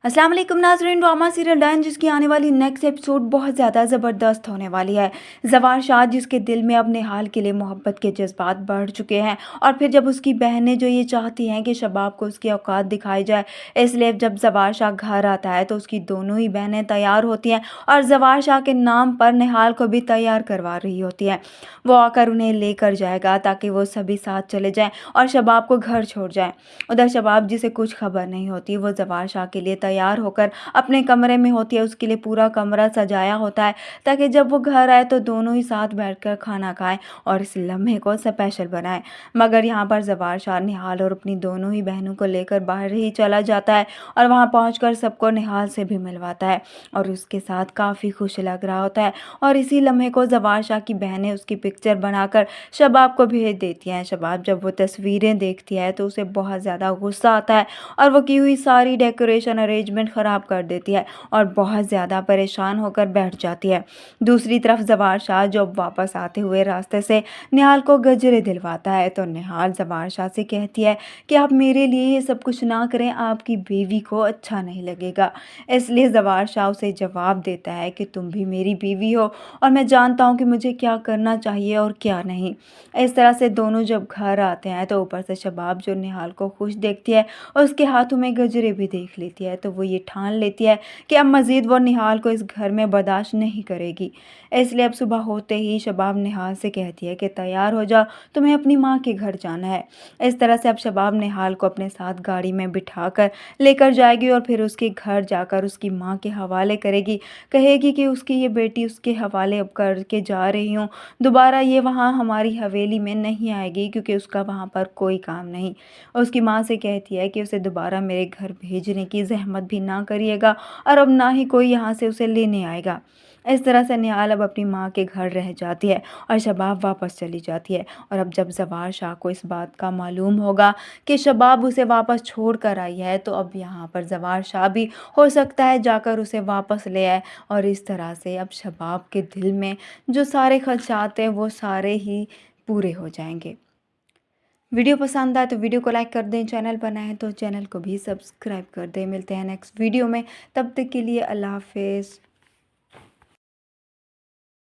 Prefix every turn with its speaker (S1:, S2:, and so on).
S1: अस्सलाम वालेकुम नाज़रीन। ड्रामा सीरियल डैन जिसकी आने वाली नेक्स्ट एपिसोड बहुत ज़्यादा ज़बरदस्त होने वाली है। ज़वार शाह जिसके दिल में अब निहाल के लिए मोहब्बत के जज्बात बढ़ चुके हैं और फिर जब उसकी बहनें जो ये चाहती हैं कि शबाब को उसकी औकात दिखाई जाए, इसलिए जब ज़वार शाह घर आता है तो उसकी दोनों ही बहनें तैयार होती हैं और ज़वार शाह के नाम पर निहाल को भी तैयार करवा रही होती हैं। वो आकर उन्हें लेकर जाएगा ताकि वो सभी साथ चले जाएँ और शबाब को घर छोड़ जाएँ। उधर शबाब जिसे कुछ खबर नहीं होती, वो ज़वार शाह के लिए तैयार होकर अपने कमरे में होती है। उसके लिए पूरा कमरा सजाया होता है ताकि जब वो घर आए तो दोनों ही साथ बैठकर खाना खाएं और इस लम्हे को स्पेशल बनाएं। मगर यहाँ पर ज़वार शाह निहाल और अपनी दोनों ही बहनों को लेकर बाहर ही चला जाता है और वहाँ पहुँचकर सबको निहाल से भी मिलवाता है और उसके साथ काफ़ी खुश लग रहा होता है। और इसी लम्हे को ज़वार शाह की बहनें उसकी पिक्चर बनाकर शबाब को भेज देती हैं। शबाब जब वो तस्वीरें देखती है तो उसे बहुत ज़्यादा गुस्सा आता है और वो की हुई सारी डेकोरेशन अरेंजमेंट ख़राब कर देती है और बहुत ज़्यादा परेशान होकर बैठ जाती है। दूसरी तरफ ज़वार शाह जब वापस आते हुए रास्ते से निहाल को गजरे दिलवाता है तो निहाल ज़वार शाह से कहती है कि आप मेरे लिए ये सब कुछ ना करें, आपकी बीवी को अच्छा नहीं लगेगा। इसलिए ज़वार शाह उसे जवाब देता है कि तुम भी मेरी बीवी हो और मैं जानता हूँ कि मुझे क्या करना चाहिए और क्या नहीं। इस तरह से दोनों जब घर आते हैं तो ऊपर से शबाब जो निहाल को खुश देखती है और उसके हाथों में गजरे भी देख लेती है तो वो ये ठान लेती है कि अब मज़ीद वो निहाल को इस घर में बर्दाश्त नहीं करेगी। इसलिए अब सुबह होते ही शबाब निहाल से कहती है कि तैयार हो जाओ, तुम्हें अपनी माँ के घर जाना है। इस तरह से अब शबाब निहाल को अपने साथ गाड़ी में बिठाकर लेकर जाएगी और फिर उसके घर जाकर उसकी माँ के हवाले करेगी। कहेगी कि उसकी ये बेटी उसके हवाले अब करके जा रही हूँ, दोबारा ये वहाँ हमारी हवेली में नहीं आएगी क्योंकि उसका वहाँ पर कोई काम नहीं। उसकी माँ से कहती है कि उसे दोबारा मेरे घर भेजने की ज़हमत भी ना करिएगा और अब ना ही कोई यहाँ से उसे लेने आएगा। इस तरह से निहाल अब अपनी माँ के घर रह जाती है और शबाब वापस चली जाती है। और अब जब ज़वार शाह को इस बात का मालूम होगा कि शबाब उसे वापस छोड़ कर आई है तो अब यहाँ पर ज़वार शाह भी हो सकता है जाकर उसे वापस ले आए और इस तरह से अब शबाब के दिल में जो सारे ख़दशात हैं वो सारे ही पूरे हो जाएंगे। वीडियो पसंद आए तो वीडियो को लाइक कर दें, चैनल पर नए हैं तो चैनल को भी सब्सक्राइब कर दें। मिलते हैं नेक्स्ट वीडियो में, तब तक के लिए अल्लाह हाफ़िज़।